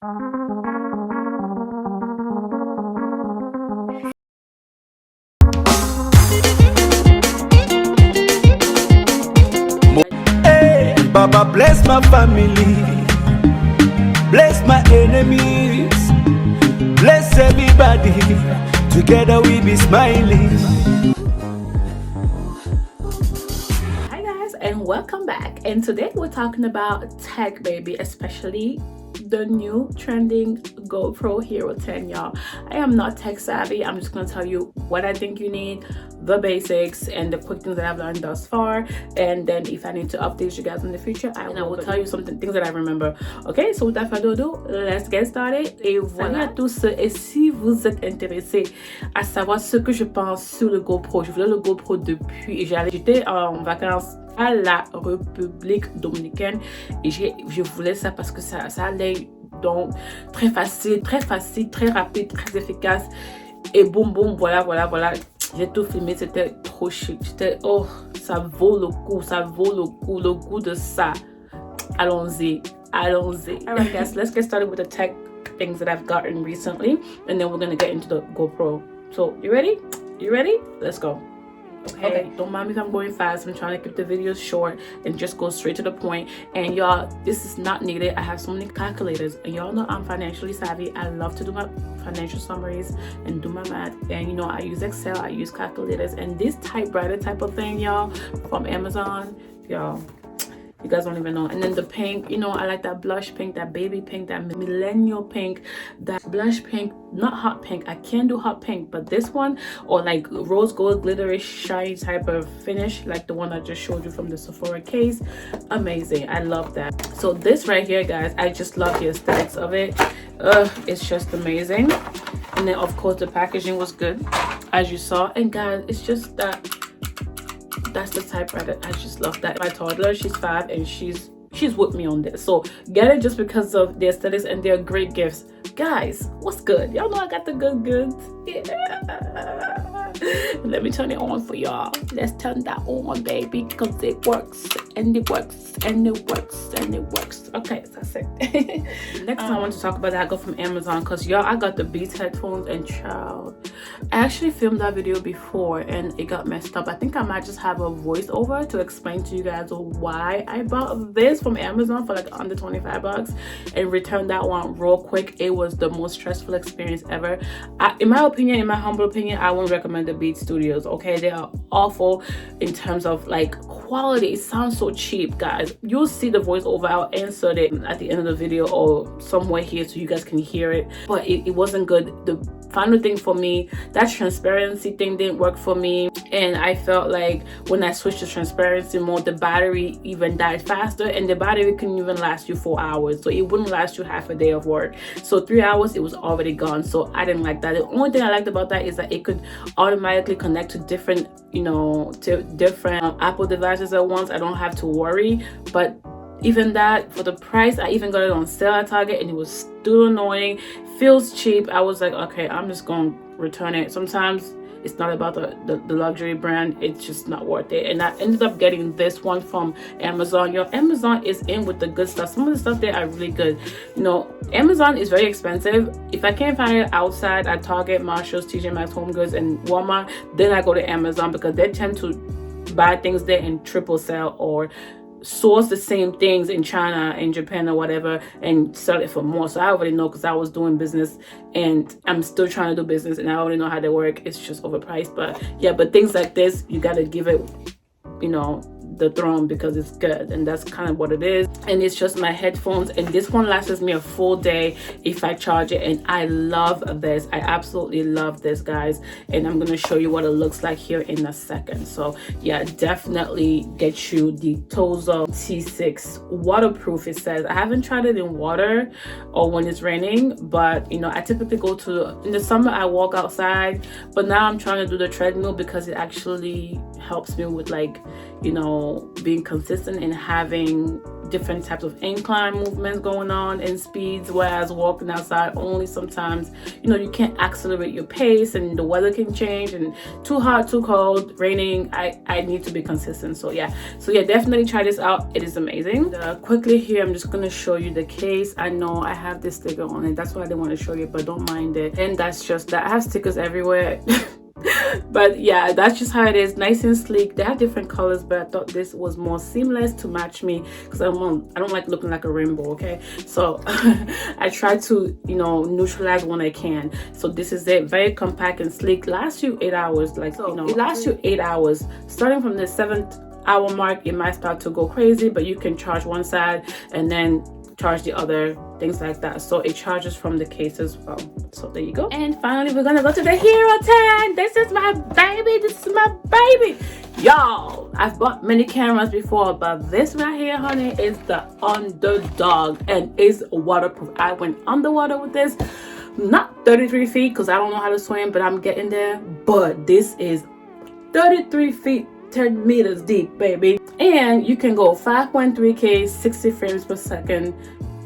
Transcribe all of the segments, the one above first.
Hey, Baba bless my family, bless my enemies, bless everybody, together we be smiling. Hi guys, and welcome back. And today we're talking about tech, baby, especially the new trending GoPro Hero 10, y'all. I am not tech savvy. I'm just gonna tell you what I think you need, the basics, and the quick things that I've learned thus far. And then if I need to update you guys in the future, I will tell you things that I remember. Okay, so without further ado, let's get started. Et voilà à tous. Et si vous êtes intéressés à savoir ce que je pense sur le GoPro, je voulais le GoPro depuis, j'étais en vacances à la République dominicaine et je voulais ça parce que ça allait donc très facile, très rapide, très efficace, et boum boum, voilà, j'ai tout filmé, c'était trop chic, oh, ça vaut le coup de ça. Allons-y. Alright guys, let's get started with the tech things that I've gotten recently, and then we're gonna get into the GoPro. So you ready? Let's go. Okay, don't mind me if I'm going fast. I'm trying to keep the videos short and just go straight to the point. And y'all, this is not needed. I have so many calculators, and y'all know I'm financially savvy. I love to do my financial summaries and do my math, and you know, I use Excel, I use calculators, and this typewriter type of thing, y'all, from Amazon, y'all, you guys don't even know. And then the pink, you know, I like that blush pink, that baby pink, that millennial pink, that blush pink, not hot pink. I can do hot pink, but this one, or like rose gold glittery shiny type of finish, like the one I just showed you from the Sephora case, amazing. I love that. So this right here, guys, I just love the aesthetics of it. It's just amazing. And then of course the packaging was good, as you saw. And guys, it's just that's the typewriter. I just love that. My toddler, she's 5, and she's with me on this, so get it just because of the aesthetics, and they're great gifts. Guys, what's good? Y'all know I got the good goods. Yeah. Let me turn it on for y'all. Let's turn that on, baby, because it works and it works and it works and it works. Okay, that's it. Next thing I want to talk about that I got from Amazon, because y'all, I got the Beats headphones, and child, I actually filmed that video before and it got messed up. I think I might just have a voiceover to explain to you guys why I bought this from Amazon for like under 25 bucks and returned that one real quick. It was the most stressful experience ever. In my opinion, in my humble opinion, I won't recommend the Beats Studios. Okay, they are awful in terms of like quality. It sounds so cheap, guys. You'll see the voiceover. I'll insert it at the end of the video or somewhere here so you guys can hear it, but it wasn't good. The final thing for me, that transparency thing didn't work for me, and I felt like when I switched to transparency mode, the battery even died faster, and the battery couldn't even last you 4 hours, so it wouldn't last you half a day of work. So 3 hours it was already gone, so I didn't like that. The only thing I liked about that is that it could automatically connect to different, you know, to different Apple devices at once. I don't have to worry. But even that, for the price, I even got it on sale at Target, and it was still annoying. Feels cheap. I was like, okay, I'm just gonna return it. Sometimes it's not about the luxury brand, it's just not worth it. And I ended up getting this one from Amazon. Your Amazon is in with the good stuff. Some of the stuff there are really good. You know, Amazon is very expensive. If I can't find it outside at Target, Marshalls, TJ Maxx, Home Goods, and Walmart, then I go to Amazon, because they tend to buy things there and triple sell, or source the same things in China, in Japan, or whatever, and sell it for more. So I already know, because I was doing business and I'm still trying to do business, and I already know how they work. It's just overpriced. But yeah, but things like this, you gotta give it, you know, the throne, because it's good, and that's kind of what it is. And it's just my headphones, and this one lasts me a full day if I charge it, and I love this. I absolutely love this, guys, and I'm gonna show you what it looks like here in a second. So yeah, definitely get you the Tozo T6 waterproof. It says I haven't tried it in water or when it's raining, but you know, I typically go to, in the summer I walk outside, but now I'm trying to do the treadmill because it actually helps me with, like, you know, know, being consistent in having different types of incline movements going on and speeds, whereas walking outside only sometimes, you know, you can't accelerate your pace and the weather can change and too hot, too cold, raining. I need to be consistent. So yeah, definitely try this out. It is amazing. Quickly here, I'm just gonna show you the case. I know I have this sticker on it, that's why I didn't want to show you, but don't mind it. And that's just that. I have stickers everywhere. But yeah, that's just how it is. Nice and sleek. They have different colors, but I thought this was more seamless to match me because I don't like looking like a rainbow. Okay, so I try to, you know, neutralize when I can. So this is it. Very compact and sleek. Lasts you 8 hours. Like, you know, it lasts you 8 hours. Starting from the 7th hour mark, it might start to go crazy, but you can charge one side and then charge the other, things like that. So it charges from the case as well. So there you go. And finally, we're gonna go to the HERO10. This is my baby. This is my baby, y'all. I've bought many cameras before, but this right here, honey, is the underdog and is waterproof. I went underwater with this, not 33 feet because I don't know how to swim, but I'm getting there. But this is 33 feet 10 meters deep, baby. And you can go 5.3K 60 frames per second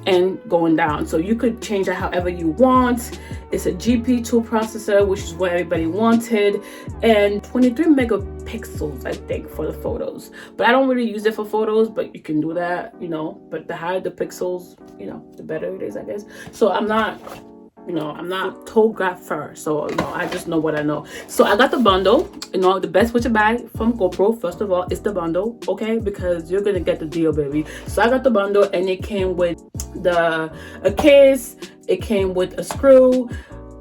and going down, so you could change it however you want. It's a GP2 processor, which is what everybody wanted, and 23 megapixels, I think, for the photos. But I don't really use it for photos, but you can do that, you know. But the higher the pixels, you know, the better it is, I guess. So I'm not, you know, I'm not a photographer, so you know, I just know what I know. So I got the bundle. You know, the best way to buy from GoPro, first of all, is the bundle, okay? Because you're gonna get the deal, baby. So I got the bundle, and it came with a case, it came with a screw,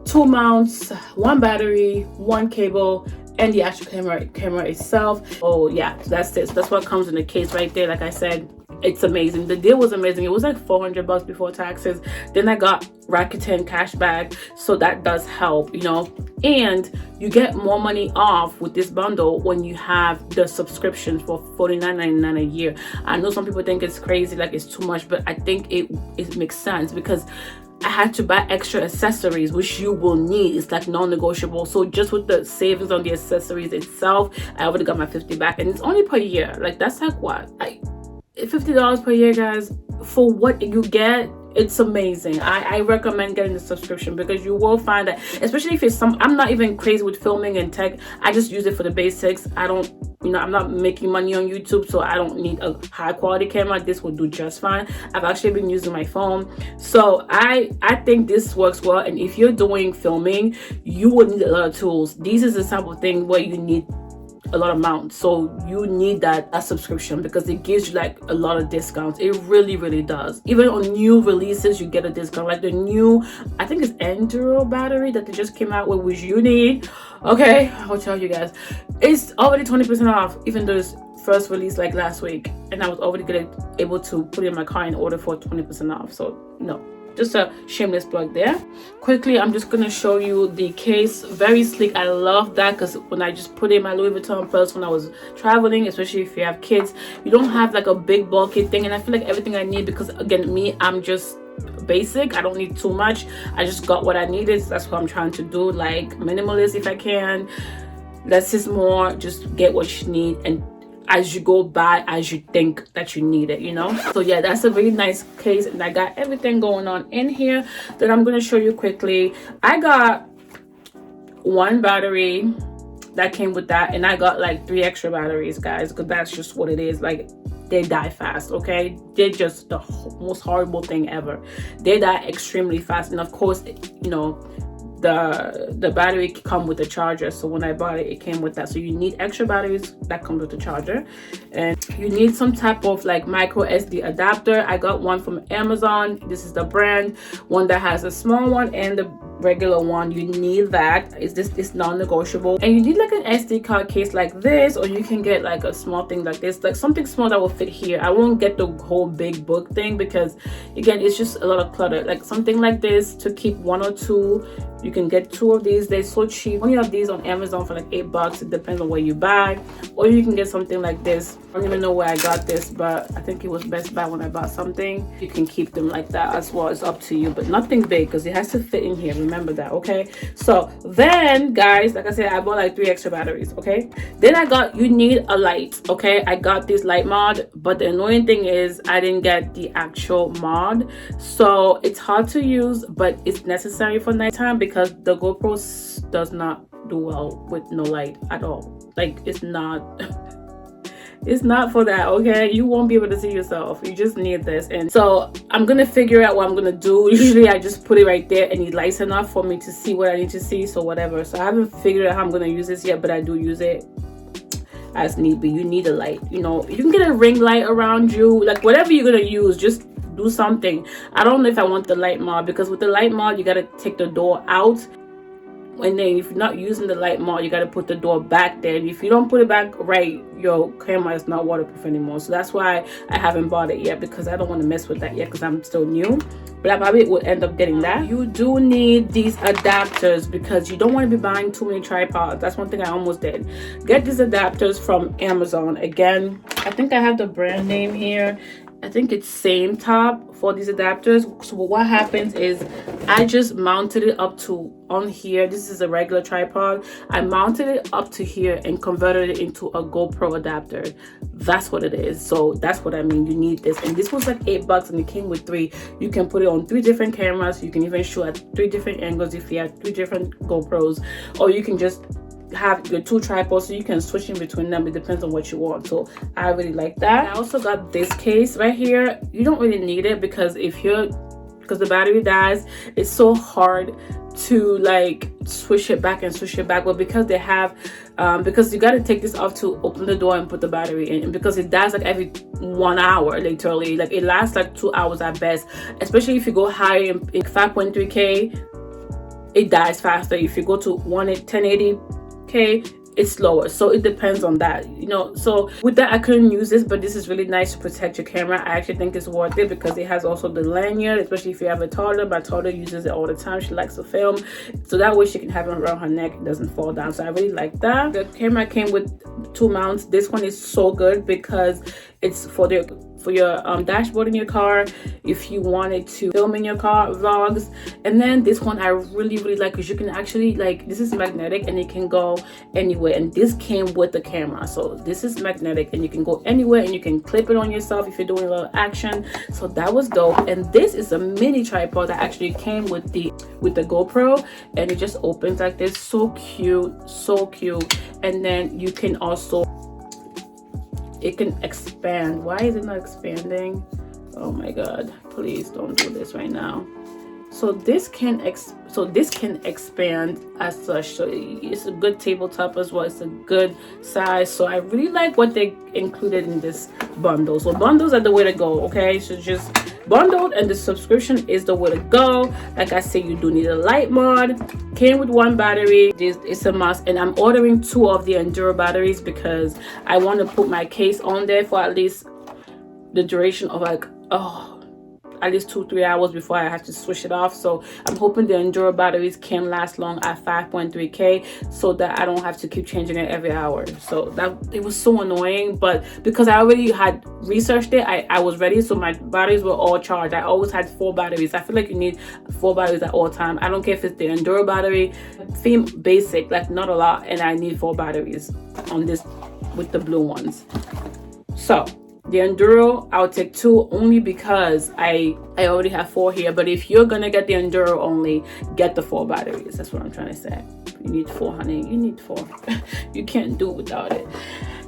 2 mounts, 1 battery, 1 cable, and the actual camera itself. Oh yeah, so that's it. So that's what comes in the case right there. Like I said, it's amazing. The deal was amazing. It was like $400 before taxes. Then I got Rakuten cash back, so that does help, you know. And you get more money off with this bundle when you have the subscription for $49.99 a year. I know some people think it's crazy, like it's too much, but I think it makes sense because I had to buy extra accessories, which you will need. It's like non-negotiable. So just with the savings on the accessories itself, I already got my $50 back, and it's only per year. Like that's like what, like $50 per year, guys, for what you get. It's amazing. I recommend getting the subscription because you will find that, especially if it's I'm not even crazy with filming and tech. I just use it for the basics. I don't, you know, I'm not making money on YouTube, so I don't need a high quality camera. This will do just fine. I've actually been using my phone, so I think this works well. And if you're doing filming, you will need a lot of tools. This is the type of thing where you need a lot of mounts, so you need that subscription because it gives you like a lot of discounts. It really does. Even on new releases, you get a discount, like the new, I think it's Enduro battery that they just came out with, which you need. Okay, I'll tell you guys, it's already 20% off, even though it's first released like last week, and I was already able to put it in my car and order for 20% off. So no, just a shameless plug there. Quickly, I'm just gonna show you the case. Very sleek. I love that because when I just put in my Louis Vuitton purse when I was traveling, especially if you have kids, you don't have like a big bulky thing. And I feel like everything I need, because again, me, I'm just basic. I don't need too much. I just got what I needed. So that's what I'm trying to do, like minimalist if I can. Less is more. Just get what you need, and as you go by, as you think that you need it, you know. So yeah, that's a really nice case, and I got everything going on in here that I'm going to show you quickly. I got 1 battery that came with that, and I got like 3 extra batteries, guys, because that's just what it is. Like, they die fast, okay? They're just the most horrible thing ever. They die extremely fast, and of course, you know, the battery come with the charger. So when I bought it, it came with that. So you need extra batteries that come with the charger, and you need some type of like micro SD adapter. I got one from Amazon. This is the brand, one that has a small one and the regular one. You need that. It's non-negotiable. And you need like an SD card case like this, or you can get like a small thing like this, like something small that will fit here. I won't get the whole big book thing because again, it's just a lot of clutter. Like something like this to keep 1 or 2. You can get 2 of these. They're so cheap. One of these on Amazon for like $8. It depends on where you buy. Or you can get something like this. I don't even know where I got this, but I think it was Best Buy when I bought something. You can keep them like that as well. It's up to you, but nothing big because it has to fit in here. Remember? remember that. Okay, so then guys, like I said, I bought like 3 extra batteries. Okay, then I got, you need a light. Okay, I got this light mod, but the annoying thing is I didn't get the actual mod, so it's hard to use, but it's necessary for nighttime because the GoPro does not do well with no light at all. Like, it's not it's not for that. Okay, you won't be able to see yourself. You just need this. And so I'm gonna figure out what I'm gonna do. Usually I just put it right there and it lights enough for me to see what I need to see, so whatever. So I haven't figured out how I'm gonna use this yet, but I do use it as need be. You need a light, you know. You can get a ring light around you, like whatever you're gonna use, just do something. I don't know if I want the light mod, because with the light mod you gotta take the door out, and then if you're not using the light mod, you got to put the door back there, and if you don't put it back right, your camera is not waterproof anymore. So that's why I haven't bought it yet, because I don't want to mess with that yet, because I'm still new. But I probably will end up getting that. You do need these adapters, because you don't want to be buying too many tripods. That's one thing I almost did. Get these adapters from Amazon. Again, I think I have the brand name here. I think it's Same Top for these adapters. So what happens is I just mounted it up to on here. This is a regular tripod. I mounted it up to here and converted it into a GoPro adapter. That's what it is. So that's what I mean. You need this. And this was like $8 and it came with 3. You can put it on 3 different cameras. You can even shoot at 3 different angles if you have 3 different GoPros, or you can just have your 2 tripods, so you can switch in between them. It depends on what you want. So I really like that. I also got this case right here. You don't really need it, because because the battery dies, it's so hard to like switch it back and switch it back. But because they have because you got to take this off to open the door and put the battery in, and because it dies like every 1 hour, literally, like it lasts like 2 hours at best, especially if you go higher in 5.3K, it dies faster. If you go to 1080K, it's slower. So it depends on that, you know. So with that, I couldn't use this, but this is really nice to protect your camera. I actually think it's worth it, because it has also the lanyard, especially if you have a toddler. My toddler uses it all the time. She likes to film, so that way she can have it around her neck, it doesn't fall down. So I really like that. The camera came with 2 mounts. This one is so good because it's for your dashboard in your car, if you wanted to film in your car vlogs. And then this one I really like, because you can actually, like, this is magnetic and it can go anywhere, and this came with the camera. So this is magnetic and you can go anywhere, and you can clip it on yourself if you're doing a little action. So that was dope. And this is a mini tripod that actually came with the GoPro, and it just opens like this. So cute, so cute. And then you can also, it can expand. Why is it not expanding? Oh my god, please don't do this right now. So this can expand as such. So it's a good tabletop as well. It's a good size. So I really like what they included in this bundle. So bundles are the way to go. Okay, so just bundled, and the subscription is the way to go. Like I said, you do need a light mod. Came with 1 battery. It's a must. And I'm ordering 2 of the Enduro batteries, because I want to put my case on there for at least the duration of like at least 2-3 hours before I have to switch it off. So I'm hoping the Enduro batteries can last long at 5.3K, so that I don't have to keep changing it every hour. So that, it was so annoying, but because I already had researched it, I was ready. So my batteries were all charged. I always had 4 batteries. I feel like you need 4 batteries at all time. I don't care if it's the Enduro battery, theme basic, like not a lot, and I need 4 batteries on this with the blue ones. So the Enduro, I'll take 2 only because I already have 4 here. But if you're gonna get the Enduro only, get the 4 batteries. That's what I'm trying to say. You need 4, honey. You need 4. You can't do it without it.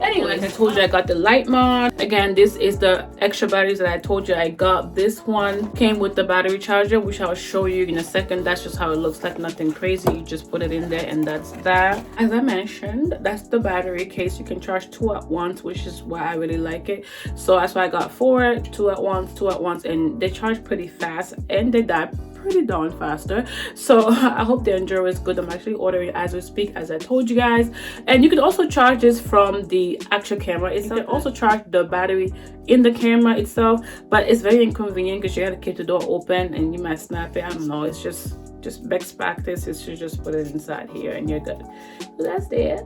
Anyway, like I told you, I got the light mod. Again, this is the extra batteries that I told you I got. This one came with the battery charger, which I'll show you in a second. That's just how it looks like, nothing crazy. You just put it in there, and that's that. As I mentioned, that's the battery case. You can charge 2 at once, which is why I really like it. So that's why I got 4, 2 at once, and they charge pretty fast, and they die pretty darn faster. So I hope the Enduro is good. I'm actually ordering as we speak, as I told you guys. And you can also charge this from the actual camera itself. You can also charge the battery in the camera itself, but it's very inconvenient because you gotta keep the door open and you might snap it. I don't know, it's just best practice is to just put it inside here and you're good. So that's it.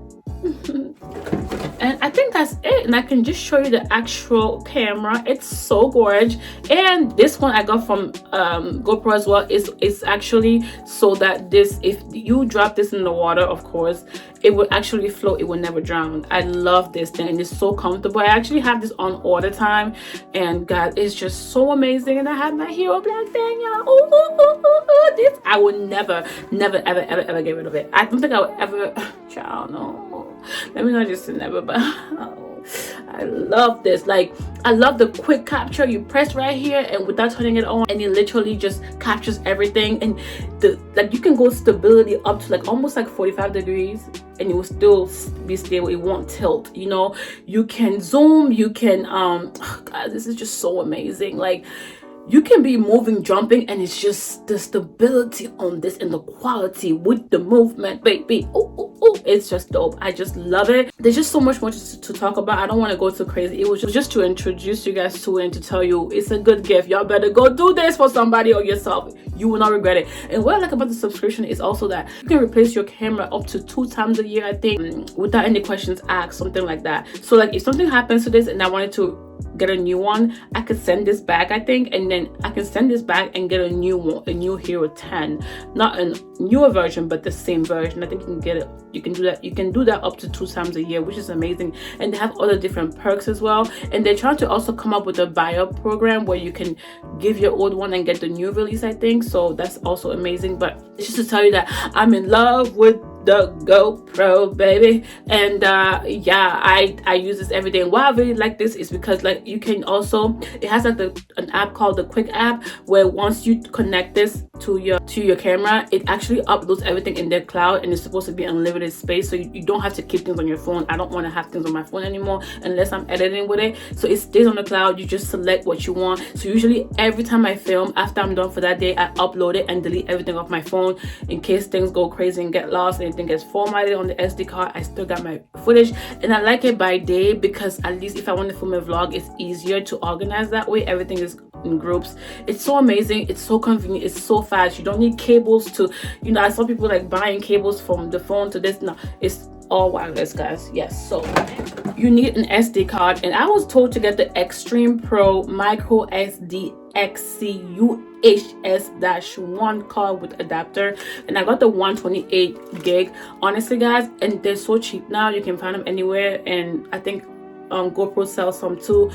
And I think that's it, and I can just show you the actual camera. It's so gorgeous. And this one I got from GoPro as well. It's actually so that this, if you drop this in the water, of course it will actually float, it will never drown. I love this thing, and it's so comfortable. I actually have this on all the time, and guys, it's just so amazing. And I have my Hero Black thing, y'all. Ooh, this I would never ever get rid of it. I don't think I would ever, child, no. Let me not just say never, but I love this. Like, I love the quick capture. You press right here and without turning it on, and it literally just captures everything. And the like, you can go stability up to like almost like 45 degrees and it will still be stable. It won't tilt, you know. You can zoom, you can God, this is just so amazing. Like, you can be moving, jumping, and it's just the stability on this and the quality with the movement, baby. Oh, it's just dope. I just love it. There's just so much more to talk about. I don't want to go too crazy. It was just to introduce you guys to it and to tell you it's a good gift. Y'all better go do this for somebody or yourself. You will not regret it. And what I like about the subscription is also that you can replace your camera up to 2 times a year, I think, without any questions asked, something like that. So like, if something happens to this and I wanted to get a new one, I could send this back, I think, and then I can send this back and get a new one, a new Hero 10, not a newer version but the same version. I think you can get it, you can do that up to 2 times a year, which is amazing. And they have other different perks as well, and they're trying to also come up with a buy-up program where you can give your old one and get the new release, I think. So that's also amazing. But it's just to tell you that I'm in love with the GoPro, baby. And yeah, I use this every day. And why I really like this is because, like, you can also, it has like an app called the Quick app, where once you connect this to your camera, it actually uploads everything in their cloud, and it's supposed to be unlimited space, so you don't have to keep things on your phone. I don't want to have things on my phone anymore unless I'm editing with it. So it stays on the cloud. You just select what you want. So usually every time I film, after I'm done for that day, I upload it and delete everything off my phone in case things go crazy and get lost, anything gets formatted on the SD card. I still got my footage, and I like it by day because at least if I want to film a vlog, it's easier to organize that way. Everything is in groups. It's so amazing. It's so convenient. It's so fast. You don't need cables to, you know, I saw people like buying cables from the phone to this. No, it's all wireless, guys. Yes. So you need an SD card, and I was told to get the Extreme Pro Micro SD XCUHS-1 card with adapter, and I got the 128 gig. Honestly, guys, and they're so cheap now. You can find them anywhere, and I think GoPro sells some too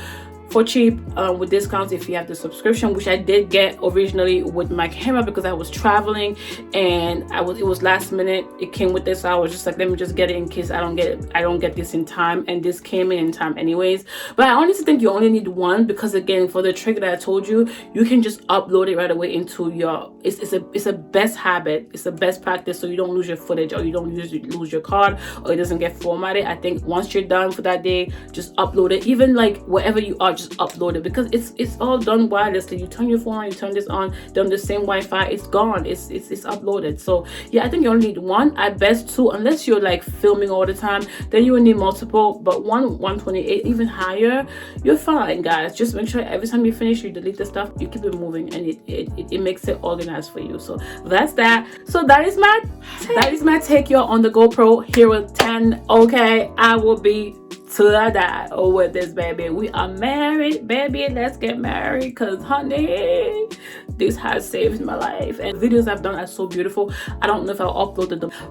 for cheap with discounts if you have the subscription, which I did get originally with my camera because I was traveling and it was last minute. It came with this, so I was just like, let me just get it in case I don't get this in time, and this came in time anyways. But I honestly think you only need one, because again, for the trick that I told you, you can just upload it right away into your, it's a best habit, it's a best practice, so you don't lose your footage, or you don't lose your card, or it doesn't get formatted. I think once you're done for that day, just upload it. Even like wherever you are, just upload it, because it's all done wirelessly. You turn your phone on, you turn this on, they're on the same Wi-Fi, it's gone, it's uploaded. So yeah, I think you only need one, at best 2, unless you're like filming all the time, then you will need multiple. But 128, even higher, you're fine, guys. Just make sure every time you finish, you delete the stuff, you keep it moving, and it makes it organized for you. So that's that. So that is my take, y'all, on the GoPro Hero 10. Okay, I will be to die with this, baby. We are married, baby. Let's get married, because honey, this has saved my life. And the videos I've done are so beautiful. I don't know if I'll upload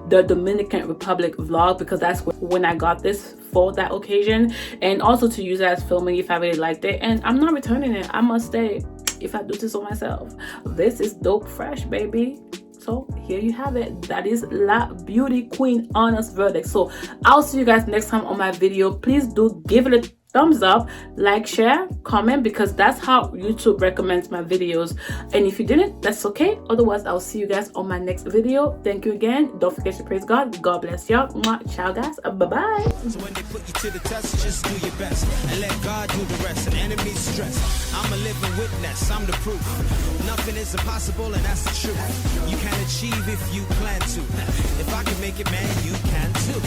the Dominican Republic vlog, because that's when I got this for that occasion, and also to use it as filming if I really liked it. And I'm not returning it, I must say, if I do this on myself. This is dope fresh, baby. So here you have it. That is Labeautyqueenana's verdict. So I'll see you guys next time on my video. Please do give it a thumbs up, like, share, comment, because that's how YouTube recommends my videos. And if you didn't, that's okay. Otherwise, I'll see you guys on my next video. Thank you again. Don't forget to praise God. God bless y'all. Ciao, guys. Bye-bye. So when they put you to the test, just do your best and let God do the rest. And enemies stress, I'm a living witness, I'm the proof. Nothing is impossible, and that's the truth. You can achieve if you plan to. If I can make it, man, you can too.